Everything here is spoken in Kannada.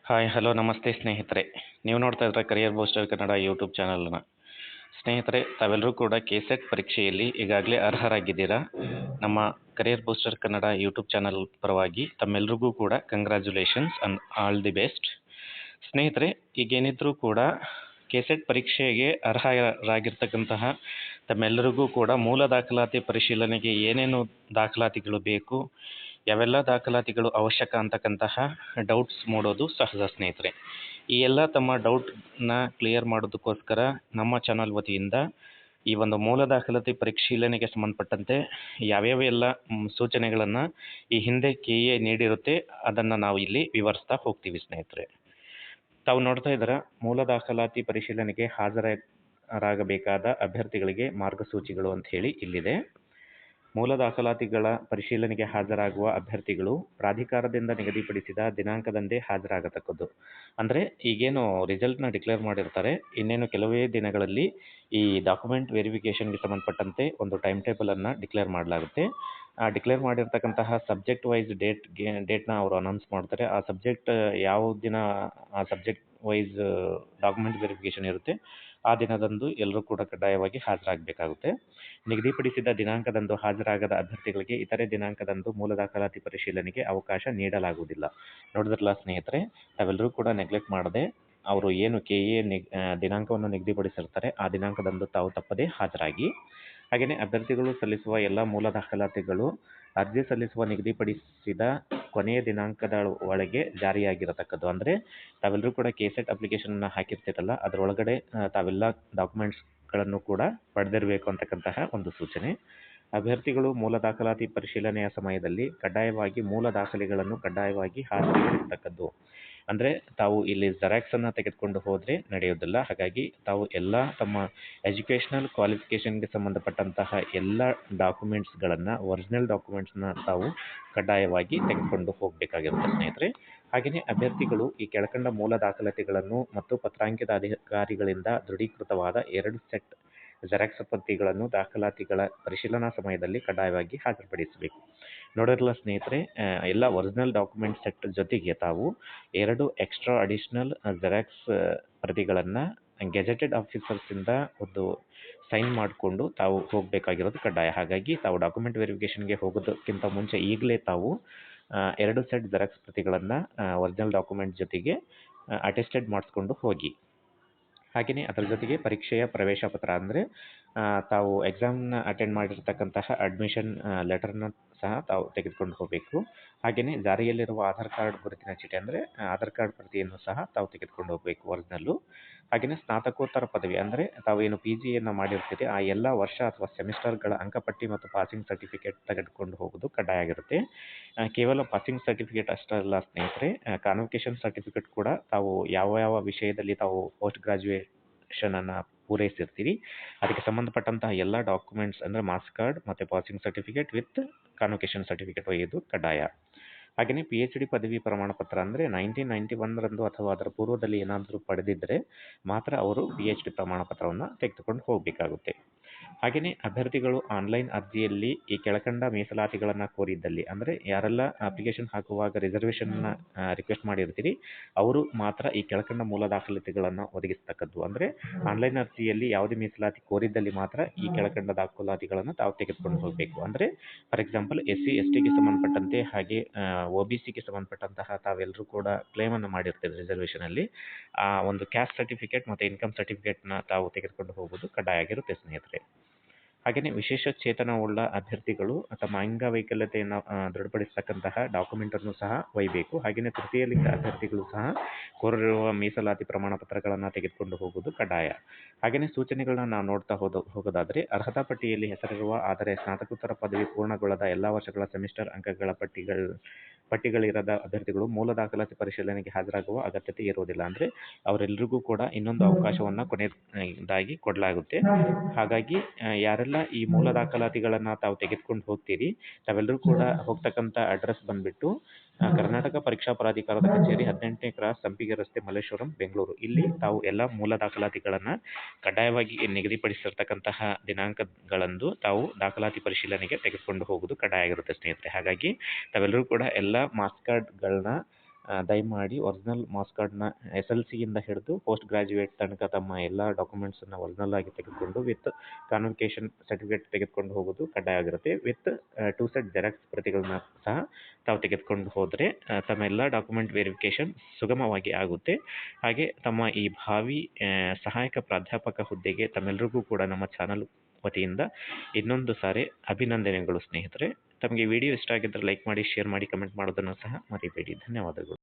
ಹಾಯ್ ಹಲೋ ನಮಸ್ತೆ ಸ್ನೇಹಿತರೆ. ನೀವು ನೋಡ್ತಾ ಇದ್ರೆ ಕರಿಯರ್ ಬೂಸ್ಟರ್ ಕನ್ನಡ ಯೂಟ್ಯೂಬ್ ಚಾನಲ್ನ. ಸ್ನೇಹಿತರೆ, ತಾವೆಲ್ಲರೂ ಕೂಡ ಕೆಸೆಟ್ ಪರೀಕ್ಷೆಯಲ್ಲಿ ಈಗಾಗಲೇ ಅರ್ಹರಾಗಿದ್ದೀರಾ. ನಮ್ಮ career booster Kannada YouTube channel ಪರವಾಗಿ ತಮ್ಮೆಲ್ಲರಿಗೂ ಕೂಡ congratulations and all the best. ಸ್ನೇಹಿತರೆ, ಈಗೇನಿದ್ರೂ ಕೂಡ ಕೆಸೆಟ್ ಪರೀಕ್ಷೆಗೆ ಅರ್ಹರಾಗಿರ್ತಕ್ಕಂತಹ ತಮ್ಮೆಲ್ಲರಿಗೂ ಕೂಡ ಮೂಲ ದಾಖಲಾತಿ ಪರಿಶೀಲನೆಗೆ ಏನೇನು ದಾಖಲಾತಿಗಳು ಬೇಕು, ಯಾವೆಲ್ಲ ದಾಖಲಾತಿಗಳು ಅವಶ್ಯಕ ಅಂತಕ್ಕಂತಹ ಡೌಟ್ಸ್ ಮೂಡೋದು ಸಹಜ ಸ್ನೇಹಿತರೆ. ಈ ಎಲ್ಲ ತಮ್ಮ ಡೌಟ್ನ ಕ್ಲಿಯರ್ ಮಾಡೋದಕ್ಕೋಸ್ಕರ ನಮ್ಮ ಚಾನಲ್ ವತಿಯಿಂದ ಈ ಒಂದು ಮೂಲ ದಾಖಲಾತಿ ಪರಿಶೀಲನೆಗೆ ಸಂಬಂಧಪಟ್ಟಂತೆ ಯಾವ್ಯಾವ ಎಲ್ಲ ಸೂಚನೆಗಳನ್ನು ಈ ಹಿಂದೆ KA ನೀಡಿರುತ್ತೆ ಅದನ್ನು ನಾವು ಇಲ್ಲಿ ವಿವರಿಸ್ತಾ ಹೋಗ್ತೀವಿ ಸ್ನೇಹಿತರೆ. ತಾವು ನೋಡ್ತಾ ಇದ್ದೀರಾ, ಮೂಲ ದಾಖಲಾತಿ ಪರಿಶೀಲನೆಗೆ ಹಾಜರಾಗಬೇಕಾದ ಅಭ್ಯರ್ಥಿಗಳಿಗೆ ಮಾರ್ಗಸೂಚಿಗಳು ಅಂತ ಹೇಳಿ ಇಲ್ಲಿದೆ. ಮೂಲ ದಾಖಲಾತಿಗಳ ಪರಿಶೀಲನೆಗೆ ಹಾಜರಾಗುವ ಅಭ್ಯರ್ಥಿಗಳು ಪ್ರಾಧಿಕಾರದಿಂದ ನಿಗದಿಪಡಿಸಿದ ದಿನಾಂಕದಂದೇ ಹಾಜರಾಗತಕ್ಕದ್ದು. ಅಂದರೆ ಈಗೇನು ರಿಸಲ್ಟ್ನ ಡಿಕ್ಲೇರ್ ಮಾಡಿರ್ತಾರೆ, ಇನ್ನೇನು ಕೆಲವೇ ದಿನಗಳಲ್ಲಿ ಈ ಡಾಕ್ಯುಮೆಂಟ್ ವೆರಿಫಿಕೇಷನ್ಗೆ ಸಂಬಂಧಪಟ್ಟಂತೆ ಒಂದು ಟೈಮ್ ಟೇಬಲನ್ನು ಡಿಕ್ಲೇರ್ ಮಾಡಲಾಗುತ್ತೆ. ಆ ಡಿಕ್ಲೇರ್ ಮಾಡಿರ್ತಕ್ಕಂತಹ ಸಬ್ಜೆಕ್ಟ್ ವೈಸ್ ಡೇಟ್ನ ಅವರು ಅನೌನ್ಸ್ ಮಾಡ್ತಾರೆ. ಆ ಸಬ್ಜೆಕ್ಟ್ ಯಾವ ದಿನ ಆ ಸಬ್ಜೆಕ್ಟ್ ವೈಸ್ ಡಾಕ್ಯುಮೆಂಟ್ ವೆರಿಫಿಕೇಷನ್ ಇರುತ್ತೆ ಆ ದಿನದಂದು ಎಲ್ಲರೂ ಕೂಡ ಕಡ್ಡಾಯವಾಗಿ ಹಾಜರಾಗಬೇಕಾಗುತ್ತೆ. ನಿಗದಿಪಡಿಸಿದ ದಿನಾಂಕದಂದು ಹಾಜರಾಗದ ಅಭ್ಯರ್ಥಿಗಳಿಗೆ ಇತರೆ ದಿನಾಂಕದಂದು ಮೂಲ ದಾಖಲಾತಿ ಪರಿಶೀಲನೆಗೆ ಅವಕಾಶ ನೀಡಲಾಗುವುದಿಲ್ಲ. ನೋಡಿದ್ರಲ್ಲ ಸ್ನೇಹಿತರೆ, ತಾವೆಲ್ಲರೂ ಕೂಡ ನೆಗ್ಲೆಕ್ಟ್ ಮಾಡದೆ ಅವರು ಏನು KA ದಿನಾಂಕವನ್ನು ನಿಗದಿಪಡಿಸಿರ್ತಾರೆ ಆ ದಿನಾಂಕದಂದು ತಾವು ತಪ್ಪದೇ ಹಾಜರಾಗಿ. ಹಾಗೆಯೇ ಅಭ್ಯರ್ಥಿಗಳು ಸಲ್ಲಿಸುವ ಎಲ್ಲ ಮೂಲ ದಾಖಲಾತಿಗಳು ಅರ್ಜಿ ಸಲ್ಲಿಸುವ ನಿಗದಿಪಡಿಸಿದ ಕೊನೆಯ ದಿನಾಂಕದ ಒಳಗೆ ಜಾರಿಯಾಗಿರತಕ್ಕದ್ದು. ಅಂದರೆ ತಾವೆಲ್ಲರೂ ಕೂಡ ಕೆಸೆಟ್ ಅಪ್ಲಿಕೇಶನ್ನ ಹಾಕಿರ್ತೀರಲ್ಲ, ಅದರೊಳಗಡೆ ತಾವೆಲ್ಲ ಡಾಕ್ಯುಮೆಂಟ್ಸ್ಗಳನ್ನು ಕೂಡ ಪಡೆದಿರಬೇಕು ಅಂತಕ್ಕಂತಹ ಒಂದು ಸೂಚನೆ. ಅಭ್ಯರ್ಥಿಗಳು ಮೂಲ ದಾಖಲಾತಿ ಪರಿಶೀಲನೆಯ ಸಮಯದಲ್ಲಿ ಕಡ್ಡಾಯವಾಗಿ ಮೂಲ ದಾಖಲೆಗಳನ್ನು ಕಡ್ಡಾಯವಾಗಿ ಹಾಜರಿರತಕ್ಕದ್ದು. ಅಂದರೆ ತಾವು ಇಲ್ಲಿ ಜೆರಾಕ್ಸನ್ನು ತೆಗೆದುಕೊಂಡು ಹೋದರೆ ನಡೆಯೋದಿಲ್ಲ. ಹಾಗಾಗಿ ತಾವು ಎಲ್ಲ ತಮ್ಮ ಎಜುಕೇಷನಲ್ ಕ್ವಾಲಿಫಿಕೇಷನ್ಗೆ ಸಂಬಂಧಪಟ್ಟಂತಹ ಎಲ್ಲ ಡಾಕ್ಯುಮೆಂಟ್ಸ್ಗಳನ್ನು, ಒರಿಜಿನಲ್ ಡಾಕ್ಯುಮೆಂಟ್ಸ್ನ ತಾವು ಕಡ್ಡಾಯವಾಗಿ ತೆಗೆದುಕೊಂಡು ಹೋಗಬೇಕಾಗಿರುತ್ತೆ ಸ್ನೇಹಿತರೆ. ಹಾಗೆಯೇ ಅಭ್ಯರ್ಥಿಗಳು ಈ ಕೆಳಕಂಡ ಮೂಲ ದಾಖಲಾತಿಗಳನ್ನು ಮತ್ತು ಪತ್ರಾಂಕಿತ ಅಧಿಕಾರಿಗಳಿಂದ ದೃಢೀಕೃತವಾದ 2 ಸೆಟ್ ಜೆರಾಕ್ಸ್ ಪ್ರತಿಗಳನ್ನು ದಾಖಲಾತಿಗಳ ಪರಿಶೀಲನಾ ಸಮಯದಲ್ಲಿ ಕಡ್ಡಾಯವಾಗಿ ಹಾಜರುಪಡಿಸಬೇಕು. ನೋಡಿರಲ್ಲ ಸ್ನೇಹಿತರೆ, ಎಲ್ಲ ಒರಿಜಿನಲ್ ಡಾಕ್ಯುಮೆಂಟ್ ಸೆಟ್ ಜೊತೆಗೆ ತಾವು 2 ಎಕ್ಸ್ಟ್ರಾ ಅಡಿಷ್ನಲ್ ಜೆರಾಕ್ಸ್ ಪ್ರತಿಗಳನ್ನು ಗೆಜೆಟೆಡ್ ಆಫೀಸರ್ಸಿಂದ ಒಂದು ಸೈನ್ ಮಾಡಿಕೊಂಡು ತಾವು ಹೋಗಬೇಕಾಗಿರೋದು ಕಡ್ಡಾಯ. ಹಾಗಾಗಿ ತಾವು ಡಾಕ್ಯುಮೆಂಟ್ ವೆರಿಫಿಕೇಷನ್ಗೆ ಹೋಗೋದಕ್ಕಿಂತ ಮುಂಚೆ ಈಗಲೇ ತಾವು 2 ಸೆಟ್ ಜೆರಾಕ್ಸ್ ಪ್ರತಿಗಳನ್ನು ಒರಿಜಿನಲ್ ಡಾಕ್ಯುಮೆಂಟ್ ಜೊತೆಗೆ ಅಟೆಸ್ಟೆಡ್ ಮಾಡಿಸ್ಕೊಂಡು ಹೋಗಿ. ಹಾಗೆಯೇ ಅದರ ಜೊತೆಗೆ ಪರೀಕ್ಷೆಯ ಪ್ರವೇಶ ಪತ್ರ, ಅಂದರೆ ತಾವು ಎಕ್ಸಾಮ್ನ ಅಟೆಂಡ್ ಮಾಡಿರ್ತಕ್ಕಂತಹ ಅಡ್ಮಿಷನ್ ಲೆಟರ್ನ ಸಹ ತಾವು ತೆಗೆದುಕೊಂಡು ಹೋಗಬೇಕು. ಹಾಗೆಯೇ ಜಾರಿಯಲ್ಲಿರುವ ಆಧಾರ್ ಕಾರ್ಡ್ ಗುರುತಿನ ಚೀಟಿ, ಅಂದರೆ ಆಧಾರ್ ಕಾರ್ಡ್ ಪ್ರತಿಯನ್ನು ಸಹ ತಾವು ತೆಗೆದುಕೊಂಡು ಹೋಗಬೇಕು ಒರಿಜಿನಲ್ಲು. ಹಾಗೆಯೇ ಸ್ನಾತಕೋತ್ತರ ಪದವಿ, ಅಂದರೆ ತಾವು ಏನು PGಯನ್ನು ಮಾಡಿರ್ತೀರಿ ಆ ಎಲ್ಲ ವರ್ಷ ಅಥವಾ ಸೆಮಿಸ್ಟರ್ಗಳ ಅಂಕಪಟ್ಟಿ ಮತ್ತು ಪಾಸಿಂಗ್ ಸರ್ಟಿಫಿಕೇಟ್ ತೆಗೆದುಕೊಂಡು ಹೋಗೋದು ಕಡ್ಡಾಯ ಆಗಿರುತ್ತೆ. ಕೇವಲ ಪಾಸಿಂಗ್ ಸರ್ಟಿಫಿಕೇಟ್ ಅಷ್ಟೇ ಅಲ್ಲ ಸ್ನೇಹಿತರೆ, ಕಾನ್ವೊಕೇಷನ್ ಸರ್ಟಿಫಿಕೇಟ್ ಕೂಡ ತಾವು ಯಾವ ವಿಷಯದಲ್ಲಿ ತಾವು ಪೋಸ್ಟ್ ಗ್ರಾಜ್ಯುಯೇಷನನ್ನು ಪೂರೈಸಿರ್ತೀರಿ ಅದಕ್ಕೆ ಸಂಬಂಧಪಟ್ಟಂತಹ ಎಲ್ಲ ಡಾಕ್ಯುಮೆಂಟ್ಸ್, ಅಂದರೆ ಮಾರ್ಕ್ಸ್ ಕಾರ್ಡ್ ಮತ್ತು passing certificate with convocation certificate ಒಯ್ಯೋದು ಕಡ್ಡಾಯ. ಹಾಗೆಯೇ PhD ಪದವಿ ಪ್ರಮಾಣ ಪತ್ರ, ಅಂದರೆ 1991 ಅಥವಾ ಅದರ ಪೂರ್ವದಲ್ಲಿ ಏನಾದರೂ ಪಡೆದಿದ್ದರೆ ಮಾತ್ರ ಅವರು PhD ಪ್ರಮಾಣ ಪತ್ರವನ್ನು ತೆಗೆದುಕೊಂಡು ಹೋಗಬೇಕಾಗುತ್ತೆ. ಹಾಗೆಯೇ ಅಭ್ಯರ್ಥಿಗಳು ಆನ್ಲೈನ್ ಅರ್ಜಿಯಲ್ಲಿ ಈ ಕೆಳಕಂಡ ಮೀಸಲಾತಿಗಳನ್ನು ಕೋರಿದ್ದಲ್ಲಿ, ಅಂದರೆ ಯಾರೆಲ್ಲ ಅಪ್ಲಿಕೇಶನ್ ಹಾಕುವಾಗ ರಿಸರ್ವೇಷನ್ನ ರಿಕ್ವೆಸ್ಟ್ ಮಾಡಿರ್ತೀರಿ ಅವರು ಮಾತ್ರ ಈ ಕೆಳಕಂಡ ಮೂಲ ದಾಖಲಾತಿಗಳನ್ನು ಒದಗಿಸ್ತಕ್ಕದ್ದು. ಅಂದರೆ ಆನ್ಲೈನ್ ಅರ್ಜಿಯಲ್ಲಿ ಯಾವುದೇ ಮೀಸಲಾತಿ ಕೋರಿದ್ದಲ್ಲಿ ಮಾತ್ರ ಈ ಕೆಳಕಂಡ ದಾಖಲಾತಿಗಳನ್ನು ತಾವು ತೆಗೆದುಕೊಂಡು ಹೋಗಬೇಕು. ಅಂದರೆ ಫಾರ್ ಎಕ್ಸಾಂಪಲ್ SC STಗೆ ಸಂಬಂಧಪಟ್ಟಂತೆ ಹಾಗೆ OBCಗೆ ಸಂಬಂಧಪಟ್ಟಂತಹ ತಾವೆಲ್ಲರೂ ಕೂಡ ಕ್ಲೇಮನ್ನು ಮಾಡಿರ್ತೀರಿ ರಿಸರ್ವೇಷನಲ್ಲಿ, ಆ ಒಂದು ಕ್ಯಾಸ್ಟ್ ಸರ್ಟಿಫಿಕೇಟ್ ಮತ್ತು ಇನ್ಕಮ್ ಸರ್ಟಿಫಿಕೇಟ್ನ ತಾವು ತೆಗೆದುಕೊಂಡು ಹೋಗೋದು ಕಡ್ಡಾಯ ಆಗಿರುತ್ತೆ ಸ್ನೇಹಿತರೆ. ಹಾಗೆಯೇ ವಿಶೇಷ ಚೇತನವುಳ್ಳ ಅಭ್ಯರ್ಥಿಗಳು ತಮ್ಮ ಅಂಗವೈಕಲ್ಯತೆಯನ್ನು ದೃಢಪಡಿಸತಕ್ಕಂತಹ ಡಾಕ್ಯುಮೆಂಟನ್ನು ಸಹ ಒಯ್ಯಬೇಕು. ಹಾಗೆಯೇ ತೃತೀಯ ಲಿಂಗ ಅಭ್ಯರ್ಥಿಗಳು ಸಹ ಕೋರಿರುವ ಮೀಸಲಾತಿ ಪ್ರಮಾಣ ಪತ್ರಗಳನ್ನು ತೆಗೆದುಕೊಂಡು ಹೋಗೋದು ಕಡ್ಡಾಯ. ಹಾಗೆಯೇ ಸೂಚನೆಗಳನ್ನ ನಾವು ನೋಡ್ತಾ ಹೋಗೋದಾದರೆ, ಅರ್ಹತಾ ಪಟ್ಟಿಯಲ್ಲಿ ಹೆಸರಿರುವ ಆದರೆ ಸ್ನಾತಕೋತ್ತರ ಪದವಿ ಪೂರ್ಣಗೊಳ್ಳದ ಎಲ್ಲ ವರ್ಷಗಳ ಸೆಮಿಸ್ಟರ್ ಅಂಕಗಳ ಪಟ್ಟಿಗಳಿರದ ಅಭ್ಯರ್ಥಿಗಳು ಮೂಲ ದಾಖಲಾತಿ ಪರಿಶೀಲನೆಗೆ ಹಾಜರಾಗುವ ಅಗತ್ಯತೆ ಇರುವುದಿಲ್ಲ. ಅಂದರೆ ಅವರೆಲ್ಲರಿಗೂ ಕೂಡ ಇನ್ನೊಂದು ಅವಕಾಶವನ್ನು ಕೊನೆಯದಾಗಿ ಕೊಡಲಾಗುತ್ತೆ. ಹಾಗಾಗಿ ಯಾರೆಲ್ಲ ಈ ಮೂಲ ದಾಖಲಾತಿಗಳನ್ನು ತಾವು ತೆಗೆದುಕೊಂಡು ಹೋಗ್ತೀರಿ ತಾವೆಲ್ಲರೂ ಕೂಡ ಹೋಗ್ತಕ್ಕಂಥ ಅಡ್ರೆಸ್ ಬಂದುಬಿಟ್ಟು ಕರ್ನಾಟಕ ಪರೀಕ್ಷಾ ಪ್ರಾಧಿಕಾರದ ಕಚೇರಿ 18ನೇ ಕ್ರಾಸ್, ಸಂಪಿಗೆ ರಸ್ತೆ, ಮಲ್ಲೇಶ್ವರಂ, ಬೆಂಗಳೂರು. ಇಲ್ಲಿ ತಾವು ಎಲ್ಲ ಮೂಲ ದಾಖಲಾತಿಗಳನ್ನು ಕಡ್ಡಾಯವಾಗಿ ನಿಗದಿಪಡಿಸಿರ್ತಕ್ಕಂತಹ ದಿನಾಂಕಗಳಂದು ತಾವು ದಾಖಲಾತಿ ಪರಿಶೀಲನೆಗೆ ತೆಗೆದುಕೊಂಡು ಹೋಗೋದು ಕಡ್ಡಾಯ ಆಗಿರುತ್ತೆ ಸ್ನೇಹಿತರೆ. ಹಾಗಾಗಿ ತಾವೆಲ್ಲರೂ ಕೂಡ ಎಲ್ಲ ಮಾರ್ಕ್ಸ್ ಕಾರ್ಡ್ಗಳನ್ನ ದಯಮಾಡಿ ಒರಿಜಿನಲ್ ಮಾರ್ಕ್ಸ್ ಕಾರ್ಡ್ನ SLCಯಿಂದ ಹಿಡಿದು ಪೋಸ್ಟ್ ಗ್ರಾಜ್ಯುಯೇಟ್ ತನಕ ತಮ್ಮ ಎಲ್ಲ ಡಾಕ್ಯುಮೆಂಟ್ಸನ್ನು ಒರಿಜಿನಲ್ ಆಗಿ ತೆಗೆದುಕೊಂಡು ವಿತ್ ಕಾನ್ವೊಕೇಶನ್ ಸರ್ಟಿಫಿಕೇಟ್ ತೆಗೆದುಕೊಂಡು ಹೋಗೋದು ಕಡ್ಡಾಯ ಆಗಿರುತ್ತೆ. ವಿತ್ 2 ಸೆಟ್ ಜೆರಾಕ್ಸ್ ಪ್ರತಿಗಳನ್ನ ಸಹ ತಾವು ತೆಗೆದುಕೊಂಡು ಹೋದರೆ ತಮ್ಮ ಎಲ್ಲ ಡಾಕ್ಯುಮೆಂಟ್ ವೆರಿಫಿಕೇಷನ್ ಸುಗಮವಾಗಿ ಆಗುತ್ತೆ. ಹಾಗೆ ತಮ್ಮ ಈ ಭಾವಿ ಸಹಾಯಕ ಪ್ರಾಧ್ಯಾಪಕ ಹುದ್ದೆಗೆ ತಮ್ಮೆಲ್ಲರಿಗೂ ಕೂಡ ನಮ್ಮ ಚಾನಲ್ ವತಿಯಿಂದ ಇನ್ನೊಂದು ಸಾರಿ ಅಭಿನಂದನೆಗಳು ಸ್ನೇಹಿತರೆ. ತಮಗೆ ವಿಡಿಯೋ ಇಷ್ಟ ಆಗಿದ್ದರೆ ಲೈಕ್ ಮಾಡಿ, ಶೇರ್ ಮಾಡಿ, ಕಮೆಂಟ್ ಮಾಡೋದನ್ನು ಸಹ ಮರಿಬೇಡಿ. ಧನ್ಯವಾದಗಳು.